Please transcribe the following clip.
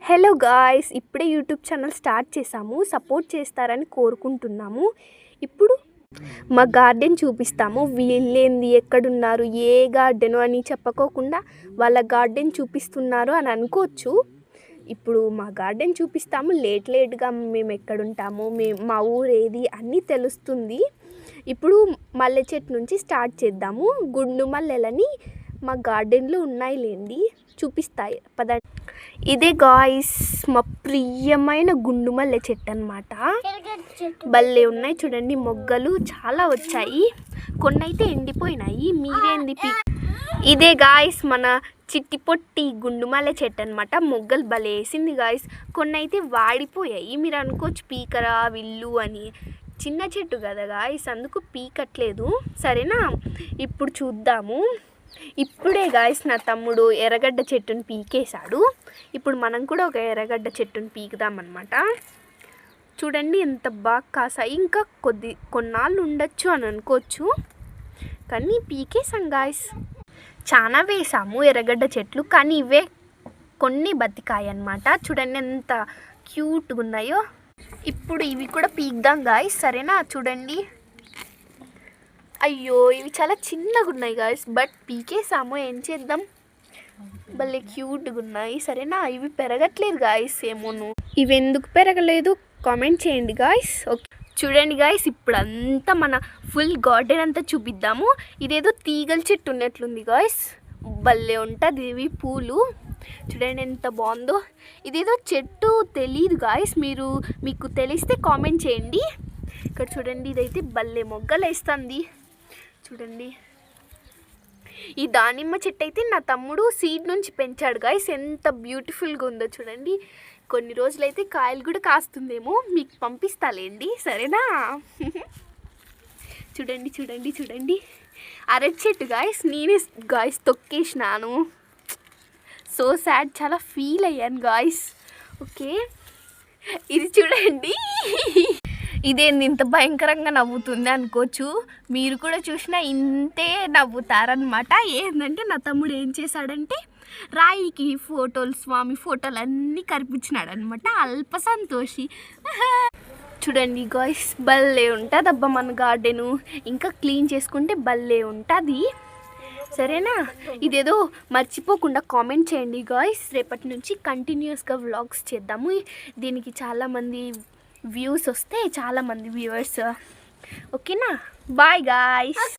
Hello guys, ఇప్పుడే YouTube channel start చేసాము. Support చేస్తారని కోరుకుంటున్నాము. ఇప్పుడు మా గార్డెన్ చూపిస్తాము. వీళ్ళేంది ఎక్కడున్నారు, ఏ గార్డెను అని చెప్పకోకుండా వాళ్ళ గార్డెన్ చూపిస్తున్నారు అని అనుకోవచ్చు. ఇప్పుడు మా గార్డెన్ చూపిస్తాము. లేట్గా మేము ఎక్కడుంటాము, మా ఊరు ఏది అన్నీ తెలుస్తుంది. ఇప్పుడు మల్లె చెట్టు నుంచి స్టార్ట్ చేద్దాము. గుండు మల్లెలని మా గార్డెన్లో ఉన్నాయి లేండి, చూపిస్తాయి పదండి. ఇదే గాయ్స్ మా ప్రియమైన గుండు మల్లె చెట్టు అనమాట. భలే ఉన్నాయి చూడండి, మొగ్గలు చాలా వచ్చాయి, కొన్ని అయితే ఎండిపోయినాయి. మీరేంది ఇదే గాయ్స్ మన చిట్టి పొట్టి గుండు మల్లె చెట్టు అనమాట. మొగ్గలు భలే వేసింది గాయ్స్. కొన్ని అయితే వాడిపోయాయి. మీరు అనుకోవచ్చు పీకరా విల్లు అని. చిన్న చెట్టు కదా గాయ్స్, అందుకు పీకట్లేదు. సరేనా, ఇప్పుడు చూద్దాము. ఇప్పుడే గాయ్స్ నా తమ్ముడు ఎర్రగడ్డ చెట్టుని పీకేశాడు. ఇప్పుడు మనం కూడా ఒక ఎర్రగడ్డ చెట్టుని పీకుదామన్నమాట. చూడండి ఎంత బాగా కాసాయి. ఇంకా కొన్నాళ్ళు ఉండొచ్చు అని అనుకోవచ్చు, కానీ పీకేసాం గాయ్స్. చాలా వేసాము ఎర్రగడ్డ చెట్లు, కానీ ఇవే కొన్ని బతికాయి అన్నమాట. చూడండి ఎంత క్యూట్గా ఉన్నాయో. ఇప్పుడు ఇవి కూడా పీకుదాం గాయ్స్, సరేనా. చూడండి, అయ్యో ఇవి చాలా చిన్నగా ఉన్నాయి గాయ్స్, బట్ పీకేసాము, ఏం చేద్దాం. భలే క్యూట్గా ఉన్నాయి. సరేనా, ఇవి పెరగట్లేదు గాయ్స్. ఏమోను ఇవి ఎందుకు పెరగలేదు కామెంట్ చేయండి గాయ్స్. ఓకే, చూడండి గాయ్స్, ఇప్పుడు అంతా మన ఫుల్ గార్డెన్ అంతా చూపిద్దాము. ఇదేదో తీగల చెట్టు ఉన్నట్లుంది గాయ్స్, భలే ఉంటుంది ఇవి పూలు. చూడండి ఎంత బాగుందో. ఇదేదో చెట్టు తెలీదు గాయ్స్, మీకు తెలిస్తే కామెంట్ చేయండి. ఇక్కడ చూడండి, ఇదైతే భలే మొగ్గలు వేస్తుంది. చూడండి, ఈ దానిమ్మ చెట్టు అయితే నా తమ్ముడు సీడ్ నుంచి పెంచాడు గాయ్స్. ఎంత బ్యూటిఫుల్గా ఉందో చూడండి. కొన్ని రోజులైతే కాయలు కూడా కాస్తుందేమో, మీకు పంపిస్తాలేండి, సరేనా. చూడండి చూడండి చూడండి, అరటి చెట్టు గాయ్స్, నేనే గాయ్స్ తొక్కేసినాను. సో సాడ్, చాలా ఫీల్ అయ్యాను గాయ్స్. ఓకే, ఇది చూడండి, ఇదేంది ఇంత భయంకరంగా నవ్వుతుంది అనుకోవచ్చు. మీరు కూడా చూసినా ఇంతే నవ్వుతారనమాట. ఏంటంటే నా తమ్ముడు ఏం చేశాడంటే రాయికి స్వామి ఫోటోలు అన్నీ కనిపించినాడు అనమాట. అల్ప సంతోషి. చూడండి గాయ్స్, భలే ఉంటుంది అబ్బా మన గార్డెను. ఇంకా క్లీన్ చేసుకుంటే భలే ఉంటుంది, సరేనా. ఇదేదో మర్చిపోకుండా కామెంట్ చేయండి గాయ్స్. రేపటి నుంచి కంటిన్యూస్గా వ్లాగ్స్ చేద్దాము. దీనికి చాలామంది వ్యూస్ వస్తే, చాలామంది వ్యూవర్స్. ఓకేనా, బాయ్ గాయ్స్.